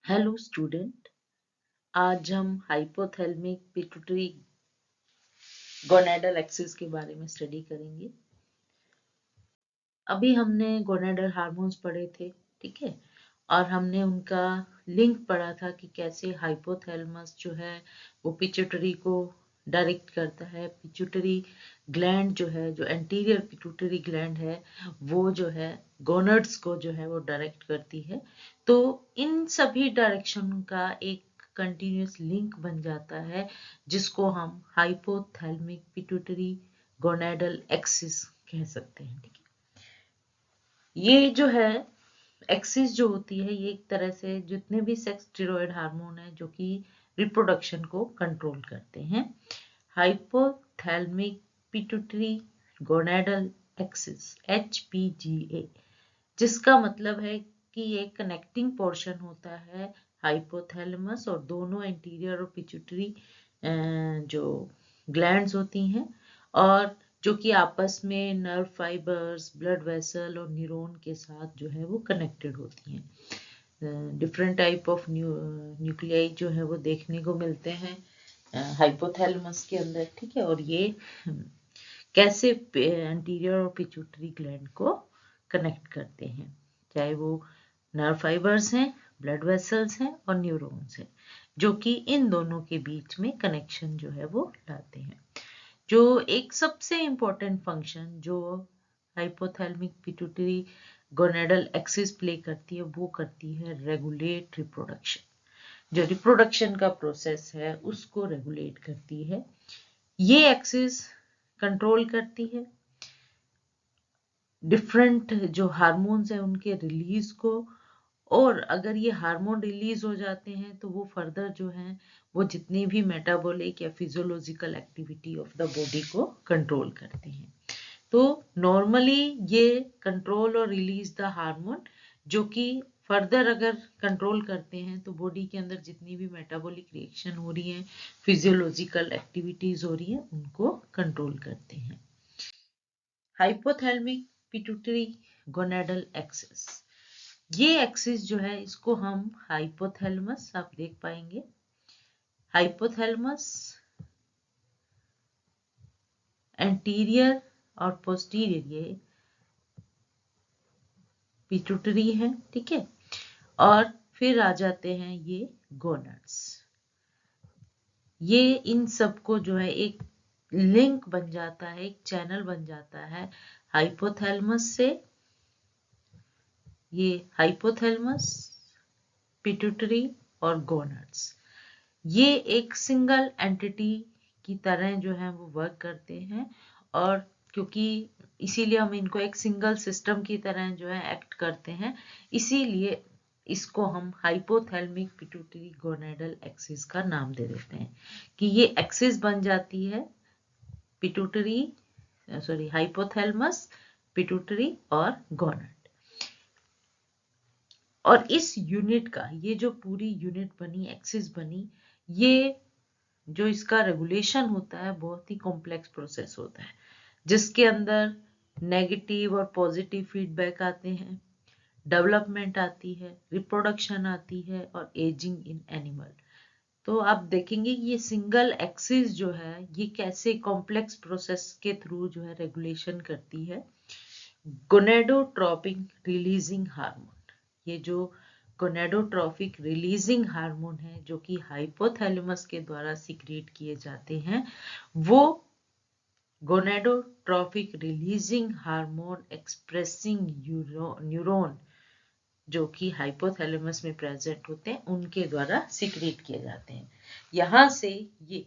Hello student, आज हम hypothalamic pituitary gonadal axis के बारे में स्टडी करेंगे। अभी हमने गोनेडल हार्मोन्स पढ़े थे, ठीक है, और हमने उनका लिंक पढ़ा था कि कैसे हाइपोथैलेमस जो है वो पिट्यूटरी को डायरेक्ट करता है। पिट्यूटरी ग्लैंड जो है, जो एंटीरियर पिट्यूटरी ग्लैंड है, वो जो है गोनड्स को जो है वो डायरेक्ट करती है। तो इन सभी डायरेक्शन का एक कंटिन्यूस लिंक बन जाता है, जिसको हम हाइपोथैलेमिक पिट्यूटरी गोनेडल एक्सिस कह सकते हैं, ठीक है। ये जो है एक्सिस जो होती है, ये एक तरह से जितने भी सेक्स स्टेरॉयड हार्मोन है जो कि रिप्रोडक्शन को कंट्रोल करते हैं, hypothalamic pituitary gonadal axis HPGA, जिसका मतलब है कि ये कनेक्टिंग पोर्शन होता है हाइपोथैलेमस और दोनों एंटीरियर और पिट्यूटरी जो ग्लैंड्स होती हैं, और जो कि आपस में नर्व फाइबर्स, ब्लड वेसल और न्यूरॉन के साथ जो है वो कनेक्टेड होती हैं। डिफरेंट टाइप ऑफ न्यूक्लियाई जो है वो देखने को मिलते हैं हाइपोथैलेमस के अंदर, ठीक है। और ये कैसे एंटीरियर और पिट्यूटरी ग्लैंड को कनेक्ट करते हैं, चाहे वो नर्व फाइबर्स हैं, ब्लड वेसल्स हैं और न्यूरॉन्स हैं, जो कि इन दोनों के बीच में कनेक्शन जो है वो लाते हैं। जो एक सबसे इम्पोर्टेंट फंक्शन जो hypothalamic pituitary gonadal axis play करती है, वो करती है रेगुलेट रिप्रोडक्शन। जो रिप्रोडक्शन का प्रोसेस है उसको रेगुलेट करती है। ये एक्सिस कंट्रोल करती है डिफरेंट जो हार्मोन्स हैं उनके रिलीज को, और अगर ये हार्मोन रिलीज हो जाते हैं तो वो फर्दर जो हैं वो जितनी भी मेटाबॉलिक या physiological activity of the body को कंट्रोल करते हैं। तो नॉर्मली ये कंट्रोल और रिलीज द हार्मोन, जो कि फर्दर अगर कंट्रोल करते हैं तो बॉडी के अंदर जितनी भी मेटाबॉलिक रिएक्शन हो रही हैं, फिजियोलॉजिकल एक्टिविटीज हो रही हैं, उनको कंट्रोल करते हैं। हाइपोथैलेमिक पिट्यूटरी गोनेडल एक्सिस, ये एक्सिस जो है इसको हम हाइपोथैलेमस, आप देख पाएंगे हाइपोथैलेमस, एंटीरियर और पोस्टीरियर ये पिट्यूटरी है, ठीक है। और फिर आ जाते हैं ये गोनड्स। ये इन सबको जो है एक लिंक बन जाता है, एक चैनल बन जाता है हाइपोथैलेमस से। ये हाइपोथैलेमस, पिट्यूटरी और गोनड्स, ये एक सिंगल एंटिटी की तरह जो है वो वर्क करते हैं, और क्योंकि इसीलिए हम इनको एक सिंगल सिस्टम की तरह जो है एक्ट करते हैं, इसीलिए इसको हम हाइपोथैलेमिक पिट्यूटरी गोनेडल एक्सिस का नाम दे देते हैं कि ये एक्सिस बन जाती है पिट्यूटरी हाइपोथैलेमस, पिट्यूटरी और गोनड। और इस यूनिट का, ये जो पूरी यूनिट बनी, एक्सिस बनी, ये जो इसका रेगुलेशन होता है बहुत ही कॉम्प्लेक्स प्रोसेस होता है, जिसके अंदर नेगेटिव और पॉजिटिव फीडबैक आते हैं, डेवलपमेंट आती है, रिप्रोडक्शन आती है और एजिंग इन एनिमल। तो आप देखेंगे कि ये सिंगल एक्सिस जो है ये कैसे कॉम्प्लेक्स प्रोसेस के थ्रू जो है रेगुलेशन करती है। गोनेडोट्रोपिक रिलीजिंग हार्मोन, ये जो गोनेडोट्रोपिक रिलीजिंग हार्मोन है जो कि हाइपोथैलेमस के द्वारा सीक्रेट किए जाते हैं, वो gonadotropic releasing hormone expressing neuron जो कि हाइपोथैलेमस में प्रेजेंट होते हैं, उनके द्वारा सीक्रेट किए जाते हैं। यहाँ से ये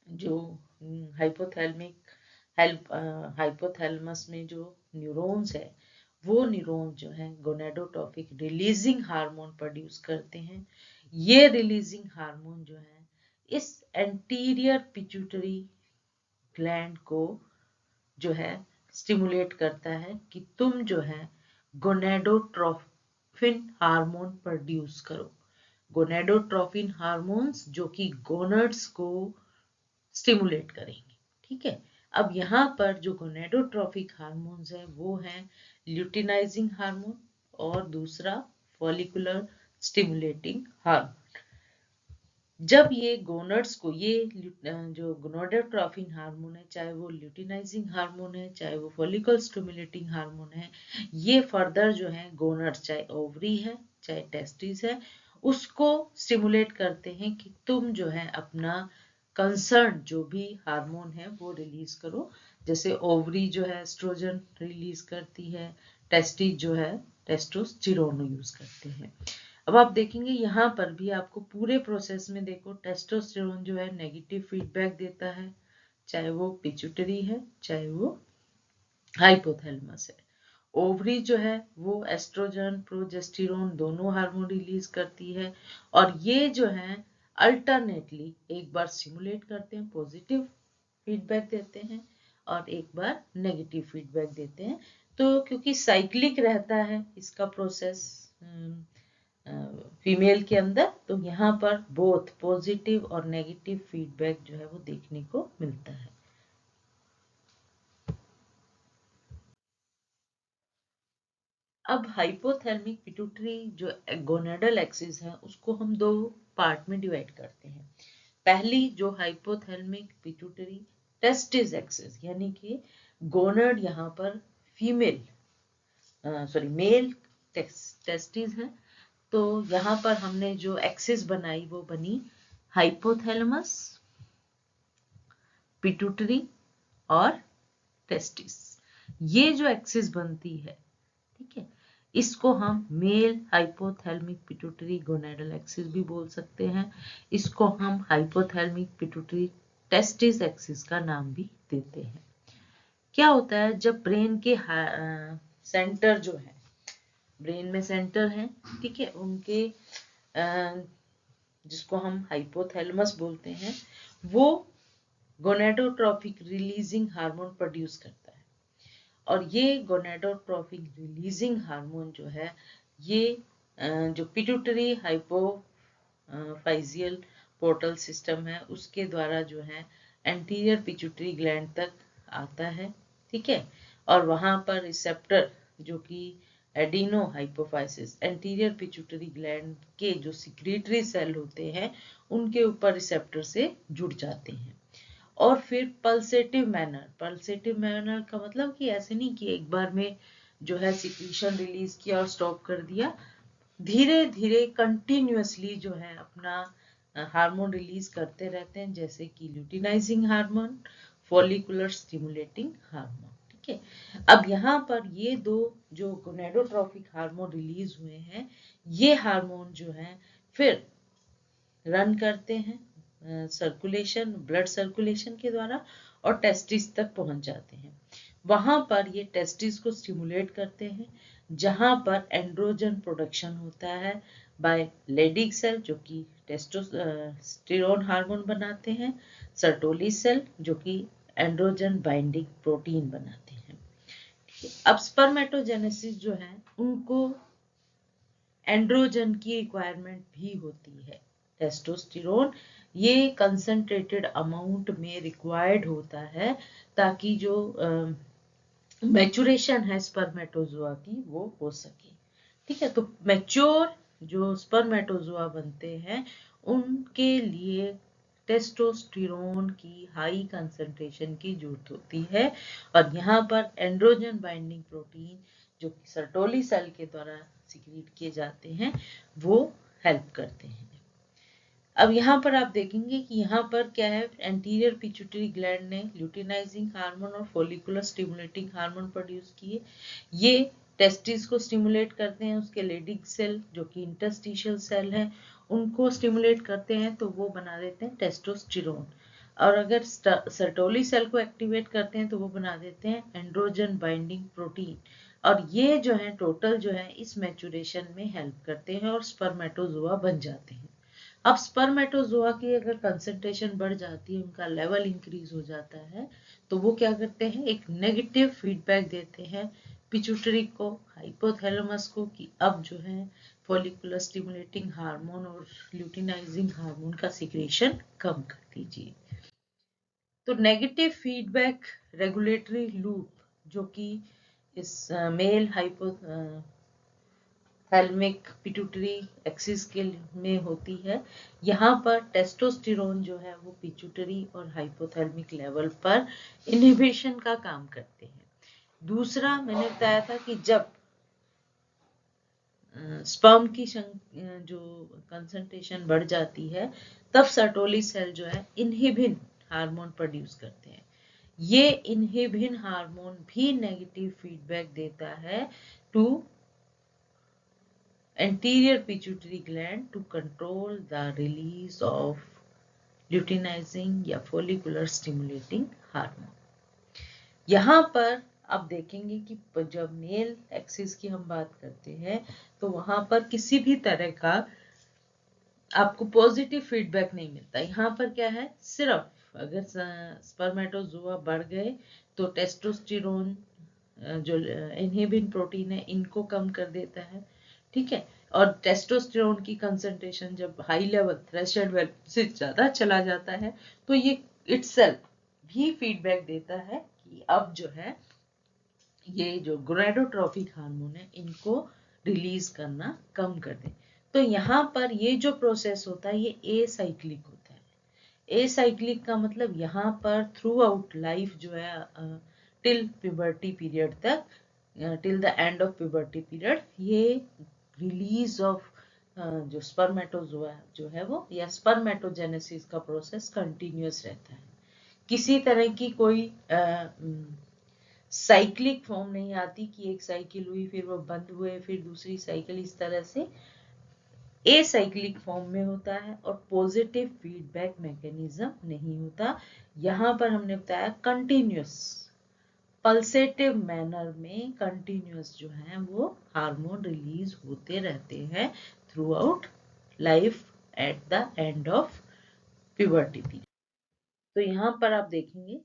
जो हाइपोथैलेमस में जो न्यूरॉन्स है, वो न्यूरॉन जो है गोनेडोट्रोपिक रिलीजिंग हार्मोन प्रोड्यूस करते हैं। ये रिलीजिंग हार्मोन जो है इस एंटीरियर पिट्यूटरी ग्लैंड को जो है स्टिमुलेट करता है कि तुम जो है गोनेडोट्रोफिन हार्मोन प्रोड्यूस करो। गोनेडोट्रोफिन हार्मोन्स जो कि गोनड्स को स्टिमुलेट करेंगे, ठीक है। अब यहाँ पर जो गोनेडोट्रोपिक हार्मोन्स हैं वो हैं ल्यूटिनाइजिंग हार्मोन और दूसरा फॉलिकुलर स्टिमुलेटिंग हार्मोन। जब ये गोनड्स को, ये जो गोनाडोट्रोपिन हार्मोन है, चाहे वो ल्यूटिनाइजिंग हार्मोन है, चाहे वो फॉलिकल स्टिमुलेटिंग हार्मोन है, ये फर्दर जो है गोनड्स, चाहे ओवरी है चाहे टेस्टिस है, उसको स्टिमुलेट करते हैं कि तुम जो है अपना कंसर्न जो भी हार्मोन है वो रिलीज करो। जैसे ओवरी जो है एस्ट्रोजन रिलीज करती है, टेस्टिस जो है टेस्टोस्टेरोन यूज करते हैं। अब आप देखेंगे यहाँ पर भी आपको पूरे प्रोसेस में देखो टेस्टोस्टेरोन जो है नेगेटिव फीडबैक देता है, चाहे वो पिट्यूटरी है चाहे वो हाइपोथैलेमस है। ओवरी जो है वो एस्ट्रोजन प्रोजेस्टेरोन दोनों हार्मोन रिलीज करती है, और ये जो है अल्टरनेटली एक बार स्टिमुलेट करते हैं, पॉजिटिव फीडबैक देते हैं, और एक बार नेगेटिव फीडबैक देते हैं। तो क्योंकि साइक्लिक रहता है इसका प्रोसेस फीमेल के अंदर, तो यहाँ पर बोथ पॉजिटिव और नेगेटिव फीडबैक जो है वो देखने को मिलता है। अब हाइपोथैलेमिक पिट्यूटरी जो गोनेडल एक्सिस है उसको हम दो पार्ट में डिवाइड करते हैं। पहली जो हाइपोथैलेमिक पिट्यूटरी टेस्टिस एक्सिस, यानी कि गोनड यहाँ पर फीमेल मेल टेस्टिस है, तो यहाँ पर हमने जो एक्सिस बनाई वो बनी हाइपोथैलेमस, पिट्यूटरी और टेस्टिस। ये जो एक्सिस बनती है, ठीक है, इसको हम male hypothalamic pituitary gonadal axis भी बोल सकते हैं। इसको हम हाइपोथैलेमिक पिट्यूटरी टेस्टिस एक्सिस का नाम भी देते हैं। क्या होता है जब ब्रेन के सेंटर जो है, ब्रेन में सेंटर है, ठीक है, उनके जिसको हम हाइपोथैलेमस बोलते हैं, वो गोनेडोट्रोपिक रिलीजिंग हार्मोन प्रोड्यूस करता है। और ये गोनेडोट्रोपिक रिलीजिंग हार्मोन जो है, ये जो पिट्यूटरी हाइपोफाइजियल पोर्टल सिस्टम है उसके द्वारा जो है एंटीरियर पिट्यूटरी ग्लैंड तक आता है, ठीक है, और वहां पर रिसेप्टर जो कि adeno hypophysis anterior pituitary gland के जो सिक्रीटरी सेल होते हैं उनके ऊपर रिसेप्टर से जुड़ जाते हैं। और फिर पल्सेटिव मैनर का मतलब कि ऐसे नहीं कि एक बार में जो है सिक्रीशन रिलीज किया और स्टॉप कर दिया, धीरे धीरे कंटिन्यूअसली जो है अपना हार्मोन रिलीज करते रहते हैं, जैसे कि luteinizing hormone, follicular stimulating hormone, ठीक है। अब यहाँ पर ये दो जो गोनेडोट्रोपिक हार्मोन रिलीज हुए हैं, ये हार्मोन जो है फिर रन करते हैं सर्कुलेशन, ब्लड सर्कुलेशन के द्वारा, और टेस्टिस तक पहुंच जाते हैं। वहां पर ये टेस्टिस को स्टिमुलेट करते हैं, जहां पर एंड्रोजन प्रोडक्शन होता है बाय लेडिक सेल जो कि टेस्टोस्टेरोन हार्मोन बनाते हैं, सर्टोली सेल जो कि एंड्रोजन बाइंडिंग प्रोटीन बनाते हैं। अब स्पर्मेटोजेनेसिस जो है उनको एंड्रोजन की रिक्वायरमेंट भी होती है। टेस्टोस्टेरोन ये कंसंट्रेटेड अमाउंट में रिक्वायर्ड होता है ताकि जो मैचुरेशन है स्पर्मेटोजोआ की वो हो सके, ठीक है। तो मैच्योर जो स्पर्मेटोजोआ बनते हैं उनके लिए टेस्टोस्टेरोन की हाई कंसंट्रेशन की जरूरत होती है, और यहाँ पर एंड्रोजन बाइंडिंग प्रोटीन जो कि सर्टोली सेल के द्वारा सिक्रीट किए जाते हैं वो हेल्प करते हैं। अब यहाँ पर आप देखेंगे कि यहाँ पर क्या है, एंटीरियर पिट्यूटरी ग्लैंड ने ल्यूटिनाइजिंग हार्मोन और फॉलिकुलर स्टिमुलेटिंग हार्मोन प्रोड्यूस किए। ये टेस्टिस को स्टिमुलेट करते हैं, उसके लेडिक सेल जो कि इंटरस्टिशियल सेल है उनको स्टिमुलेट करते हैं, तो वो बना देते हैं टेस्टोस्टेरोन। और अगर सर्टोली सेल को एक्टिवेट करते हैं तो वो बना देते हैं एंड्रोजन बाइंडिंग प्रोटीन, और ये जो है टोटल जो है इस मैचुरेशन में हेल्प करते हैं और स्पर्मेटोजोआ बन जाते हैं। अब स्पर्मेटोजोआ की अगर कंसंट्रेशन बढ़ जाती है, उनका लेवल इंक्रीज हो जाता है, तो वो क्या करते हैं, एक नेगेटिव फीडबैक देते हैं पिट्यूटरी को, हाइपोथैलेमस को, कि अब जो है फॉलिकुलर स्टिमुलेटिंग हार्मोन और ल्यूटिनाइजिंग हार्मोन का सिक्रेशन कम कर दीजिए। तो नेगेटिव फीडबैक रेगुलेटरी लूप जो कि इस मेल थैलेमिक पिट्यूटरी एक्सिस के में होती है। यहाँ पर टेस्टोस्टेरोन जो है वो पिट्यूटरी और हाइपोथैलेमिक लेवल पर इनहिबिशन का काम करते हैं। दूसरा मैंने बताया था कि जब स्पर्म की जो कंसंट्रेशन बढ़ जाती है तब सर्टोली सेल जो है इनहिबिन हार्मोन प्रोड्यूस करते हैं। ये इनहिबिन हार्मोन भी नेगेटिव फीडबैक देता है to anterior pituitary gland to control the release of luteinizing या follicular stimulating hormone। यहाँ पर आप देखेंगे कि जब मेल एक्सिस की हम बात करते हैं तो वहां पर किसी भी तरह का आपको पॉजिटिव फीडबैक नहीं मिलता। यहाँ पर क्या है, सिर्फ अगर स्पर्मेटोजोआ बढ़ गए तो टेस्टोस्टेरोन जो इनहिबिन प्रोटीन है इनको कम कर देता है, ठीक है। और टेस्टोस्टेरोन की कंसंट्रेशन जब हाई लेवल थ्रेशोल्ड वैल्यू से ज्यादा चला जाता है तो ये इटसेल्फ भी फीडबैक देता है कि अब जो है ये जो गोनाडोट्रोपिक हार्मोन है इनको रिलीज करना कम कर दे। तो यहाँ पर ये जो प्रोसेस होता है ये एसाइक्लिक होता है। एसाइक्लिक का मतलब यहाँ पर थ्रू आउट लाइफ जो है टिल प्यूबर्टी पीरियड तक, till the end of puberty period, ये रिलीज ऑफ जो स्पर्मेटोजोआ जो है वो या स्पर्मेटोजेनेसिस का प्रोसेस कंटिन्यूअस रहता है। किसी तरह की कोई साइक्लिक फॉर्म नहीं आती कि एक साइकिल हुई फिर वो बंद हुए फिर दूसरी साइकिल, इस तरह से एसाइक्लिक फॉर्म में होता है और पॉजिटिव फीडबैक मैकेनिज्म नहीं होता। यहाँ पर हमने बताया कंटिन्यूअस पल्सेटिव मैनर में कंटिन्यूअस जो है वो हार्मोन रिलीज होते रहते हैं through out life at the end of puberty period. तो यहाँ पर आप देखेंगे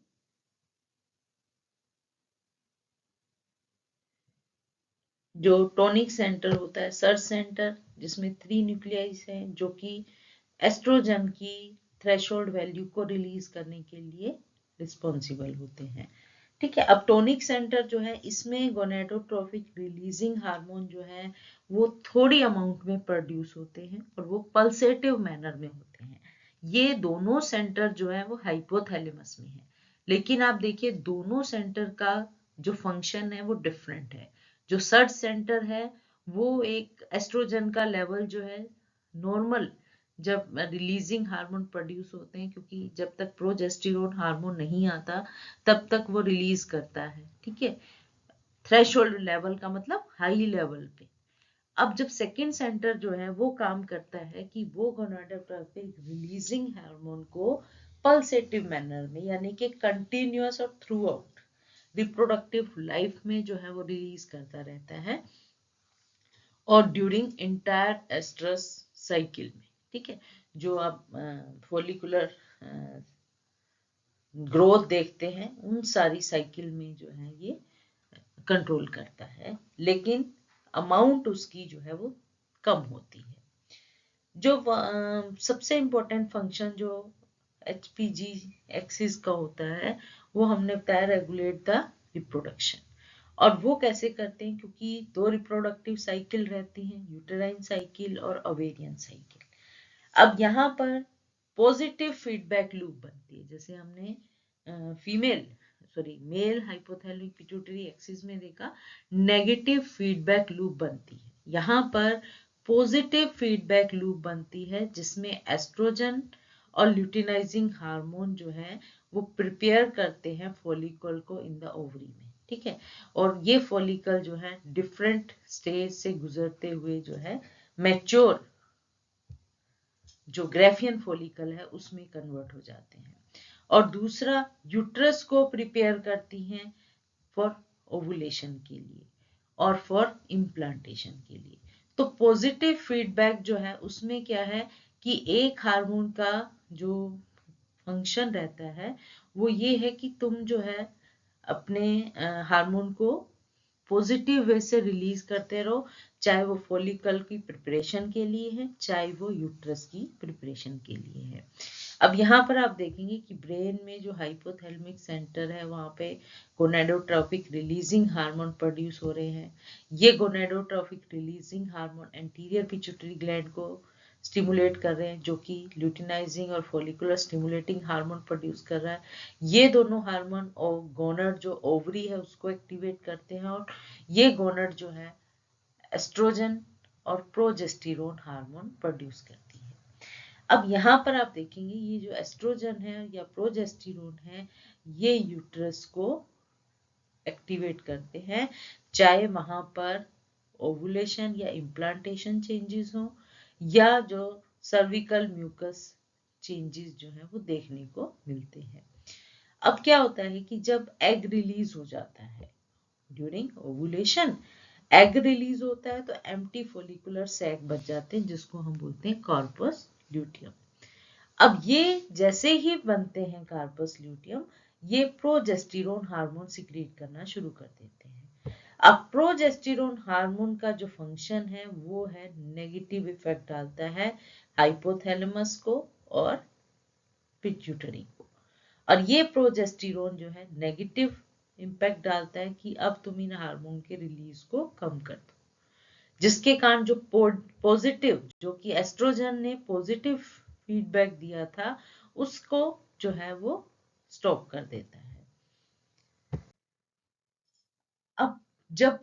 जो टोनिक सेंटर होता है, सर्च सेंटर, जिसमें 3 न्यूक्लियाइस हैं जो कि एस्ट्रोजन की थ्रेशोल्ड वैल्यू को रिलीज करने के लिए रिस्पॉन्सिबल होते हैं, ठीक है। अब टोनिक सेंटर जो है इसमें गोनेडोट्रोपिक रिलीजिंग हार्मोन जो है वो थोड़ी अमाउंट में प्रोड्यूस होते हैं और वो पल्सेटिव मैनर में होते हैं। ये दोनों सेंटर जो है वो हाइपोथैलेमस में है, लेकिन आप देखिए दोनों सेंटर का जो फंक्शन है वो डिफरेंट है। जो सर्च सेंटर है वो एक एस्ट्रोजन का लेवल जो है नॉर्मल जब रिलीजिंग हार्मोन प्रोड्यूस होते हैं, क्योंकि जब तक प्रोजेस्टेरोन हार्मोन नहीं आता तब तक वो रिलीज करता है, ठीक है। थ्रेशोल्ड लेवल का मतलब हाई लेवल पे। अब जब सेकंड सेंटर जो है वो काम करता है कि वो गोनाडोट्रोपिक रिलीजिंग हार्मोन को पल्सेटिव मैनर में यानी कि कंटिन्यूअस और थ्रू आउट रिप्रोडक्टिव लाइफ में जो है वो रिलीज करता रहता है और ड्यूरिंग इंटायर एस्ट्रस साइकिल में, ठीक है। जो आप फोलिकुलर ग्रोथ देखते हैं उन सारी साइकिल में जो है ये कंट्रोल करता है, लेकिन अमाउंट उसकी जो है वो कम होती है। जो सबसे इम्पोर्टेंट फंक्शन जो HPG एक्सिस का होता है वो हमने बताया रेगुलेट द रिप्रोडक्शन। और वो कैसे करते हैं, क्योंकि 2 रिप्रोडक्टिव साइकिल रहती हैं, यूटेराइन साइकिल और ओवेरियन साइकिल। अब यहाँ पर पॉजिटिव फीडबैक लूप बनती है, जैसे हमने मेल हाइपोथैलेमिक पिट्यूटरी एक्सिस में देखा नेगेटिव फीडबैक लूप बनती है। यहाँ पर पॉजिटिव फीडबैक लूप बनती है जिसमें एस्ट्रोजन और ल्यूटिनाइजिंग हार्मोन जो है वो प्रिपेयर करते हैं फॉलिकल को इन द ओवरी में, ठीक है। और ये फॉलिकल जो है डिफरेंट स्टेज से गुजरते हुए जो है मैच्योर जो ग्रेफियन फॉलिकल है उसमें कन्वर्ट हो जाते हैं। और दूसरा यूट्रस को प्रिपेयर करती हैं फॉर ओवुलेशन के लिए और फॉर इम्प्लांटेशन के लिए। तो पॉजिटिव फीडबैक जो है उसमें क्या है कि एक हार्मोन का जो फंक्शन रहता है वो ये है कि तुम जो है अपने हार्मोन को पॉजिटिव वे से रिलीज करते रहो चाहे वो फॉलिकल की प्रिपरेशन के लिए है, चाहे वो यूट्रस की प्रिपरेशन के लिए है। अब यहाँ पर आप देखेंगे कि ब्रेन में जो हाइपोथैलेमिक सेंटर है वहाँ पे गोनेडोट्रोपिक रिलीजिंग हार्मोन प्रोड्यूस हो रहे हैं। ये gonadotropic releasing hormone anterior pituitary gland को स्टिमुलेट कर रहे हैं, जो कि ल्यूटिनाइजिंग और फॉलिकुलर स्टिमुलेटिंग हार्मोन प्रोड्यूस कर रहा है। ये दोनों हार्मोन और गोनड जो ओवरी है उसको एक्टिवेट करते हैं, और ये गोनड जो है एस्ट्रोजन और प्रोजेस्टेरोन हार्मोन प्रोड्यूस करती है। अब यहाँ पर आप देखेंगे ये जो एस्ट्रोजन है या प्रोजेस्टेरोन है, ये यूट्रस को एक्टिवेट करते हैं, चाहे वहां पर ओवुलेशन या इम्प्लांटेशन चेंजेस हो, या जो सर्विकल म्यूकस चेंजेस जो है वो देखने को मिलते हैं। अब क्या होता है कि जब एग रिलीज हो जाता है ड्यूरिंग ओवुलेशन, एग रिलीज होता है तो एम्प्टी फॉलिकुलर सैक बच जाते हैं, जिसको हम बोलते हैं कॉर्पस ल्यूटियम। अब ये जैसे ही बनते हैं कार्पस ल्यूटियम, ये प्रोजेस्टेरोन हार्मोन सिक्रीट करना शुरू कर देते हैं। अब प्रोजेस्टेरोन हार्मोन का जो फंक्शन है वो है नेगेटिव इफेक्ट डालता है हाइपोथैलेमस को और पिट्यूटरी को, और ये प्रोजेस्टेरोन जो है नेगेटिव इम्पैक्ट डालता है कि अब तुम इन हार्मोन के रिलीज को कम कर दो, जिसके कारण जो पॉजिटिव, जो कि एस्ट्रोजन ने पॉजिटिव फीडबैक दिया था, उसको जो है वो स्टॉप कर देता है। अब जब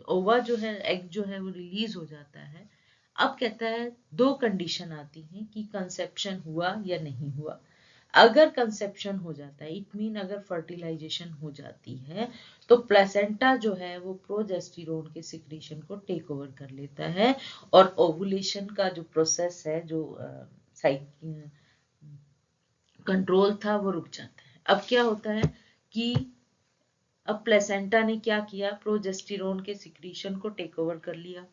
ओवा जो है, एग जो है वो रिलीज हो जाता है, अब कहता है दो कंडीशन आती हैं कि कंसेप्शन हुआ या नहीं हुआ। अगर कंसेप्शन हो जाता है, इट मीन अगर फर्टिलाइजेशन हो जाती है, तो प्लेसेंटा जो है वो प्रोजेस्टेरोन के सिक्रीशन को टेक ओवर कर लेता है, और ओवुलेशन का जो प्रोसेस है, जो कंट्रोल था, वो रुक जाता है। अब क्या होता है कि अब प्लेसेंटा ने क्या किया, प्रोजेस्टेरोन के सिक्रीशन को टेक ओवर कर लिया।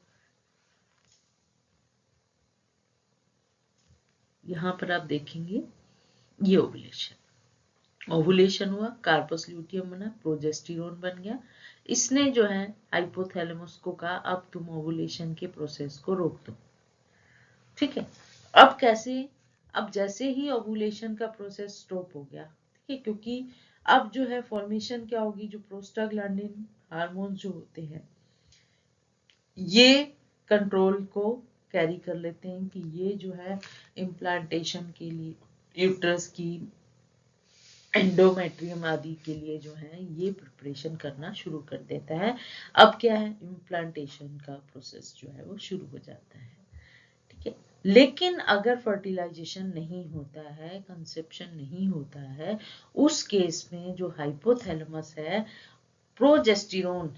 यहां पर आप देखेंगे ये ओवुलेशन हुआ, कार्पस ल्यूटियम बना, प्रोजेस्टेरोन बन गया। इसने जो है हाइपोथैलेमस को कहा अब तुम ओवुलेशन के प्रोसेस को रोक दो। ठीक है, अब कैसे, अब जैसे ही ओवुलेशन का प्रोसेस स्टॉप हो गया, ठीक है, क्योंकि अब जो है फॉर्मेशन क्या होगी, जो प्रोस्टाग्लैंडिन हार्मोन जो होते हैं ये कंट्रोल को कैरी कर लेते हैं कि ये जो है इम्प्लांटेशन के लिए यूट्रस की एंडोमेट्रियम आदि के लिए जो है ये प्रिपरेशन करना शुरू कर देता है। अब क्या है, इम्प्लांटेशन का प्रोसेस जो है वो शुरू हो जाता है। ठीक है, लेकिन अगर फर्टिलाइजेशन नहीं होता है, कंसेप्शन नहीं होता है, उस केस में जो हाइपोथैलेमस है, प्रोजेस्टेरोन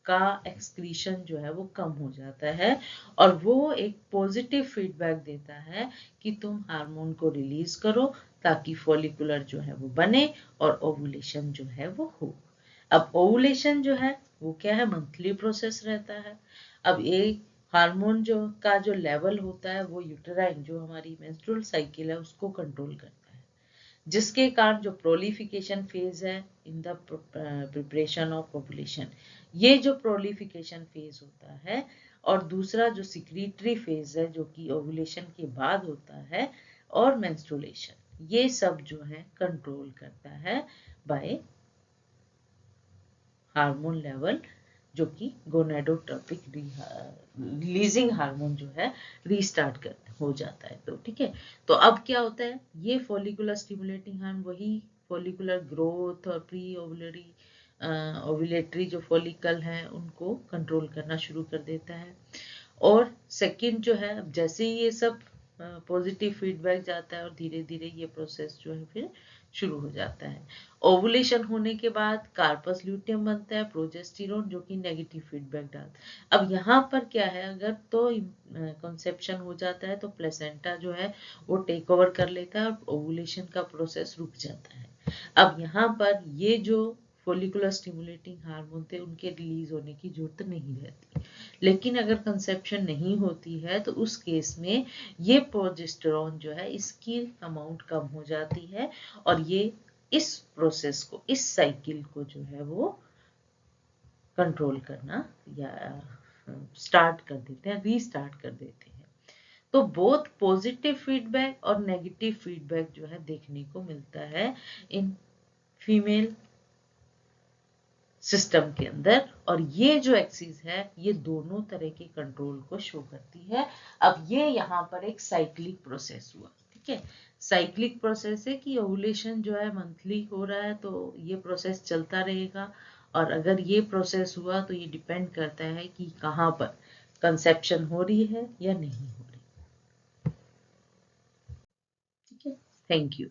का एक्सक्रीशन जो है वो कम हो जाता है, और वो एक पॉजिटिव फीडबैक देता है कि तुम हार्मोन को रिलीज करो ताकि फॉलिकुलर जो है वो बने और ओवुलेशन जो है वो हो। अब ओवुलेशन जो है वो क्या है, मंथली प्रोसेस रहता है। अब एक हार्मोन जो का जो लेवल होता है वो यूटेराइन, जो हमारी मेंस्ट्रुअल साइकिल है, उसको कंट्रोल करता है, जिसके कारण जो प्रोलिफिकेशन फेज है in the preparation of ovulation, ये जो प्रोलिफिकेशन फेज होता है, और दूसरा जो सिक्रीटरी फेज है जो कि ओवुलेशन के बाद होता है, और मेंस्ट्रुएशन, ये सब जो है कंट्रोल करता है बाय हार्मोन लेवल, जो कि गोनेडोट्रोपिक रिलीजिंग हार्मोन जो है रीस्टार्ट कर हो जाता है। तो ठीक है, तो अब क्या होता है, ये फॉलिकुलर स्टिमुलेटिंग हार्मोन वही फॉलिकुलर ग्रोथ और प्री ओवुलरी ओवुलेटरी जो फॉलिकल है उनको कंट्रोल करना शुरू कर देता है। और सेकंड जो है, जैसे ही ये सब पॉजिटिव फीडबैक जाता है और धीरे धीरे ये प्रोसेस जो है फिर शुरू हो जाता है। ओवुलेशन होने के बाद कार्पस ल्यूटियम बनता है, प्रोजेस्टेरोन जो कि नेगेटिव फीडबैक डालता है। अब यहाँ पर क्या है, अगर तो कंसेप्शन हो जाता है तो प्लेसेंटा जो है वो टेक ओवर कर लेता है और ओवुलेशन का प्रोसेस रुक जाता है। अब यहाँ पर ये जो फॉलिकुलर स्टिमुलेटिंग हार्मोन थे उनके रिलीज होने की जरूरत नहीं रहती, लेकिन अगर कंसेप्शन नहीं होती है तो उस केस में ये प्रोजेस्टेरोन जो है इसकी अमाउंट कम हो जाती है, और ये इस प्रोसेस को, इस साइकिल को जो है वो कंट्रोल करना या स्टार्ट कर देते हैं, रीस्टार्ट कर देते हैं। तो बोथ पॉजिटिव फीडबैक और नेगेटिव फीडबैक जो है देखने को मिलता है इन फीमेल सिस्टम के अंदर। और ये जो एक्सिस है ये दोनों तरह के कंट्रोल को शो करती है। अब ये यहाँ पर एक साइक्लिक प्रोसेस हुआ, ठीक है, साइक्लिक प्रोसेस है कि ओव्यूलेशन जो है मंथली हो रहा है, तो ये प्रोसेस चलता रहेगा। और अगर ये प्रोसेस हुआ तो ये डिपेंड करता है कि कहाँ पर कंसेप्शन हो रही है या नहीं हो रही। ठीक है, थैंक यू।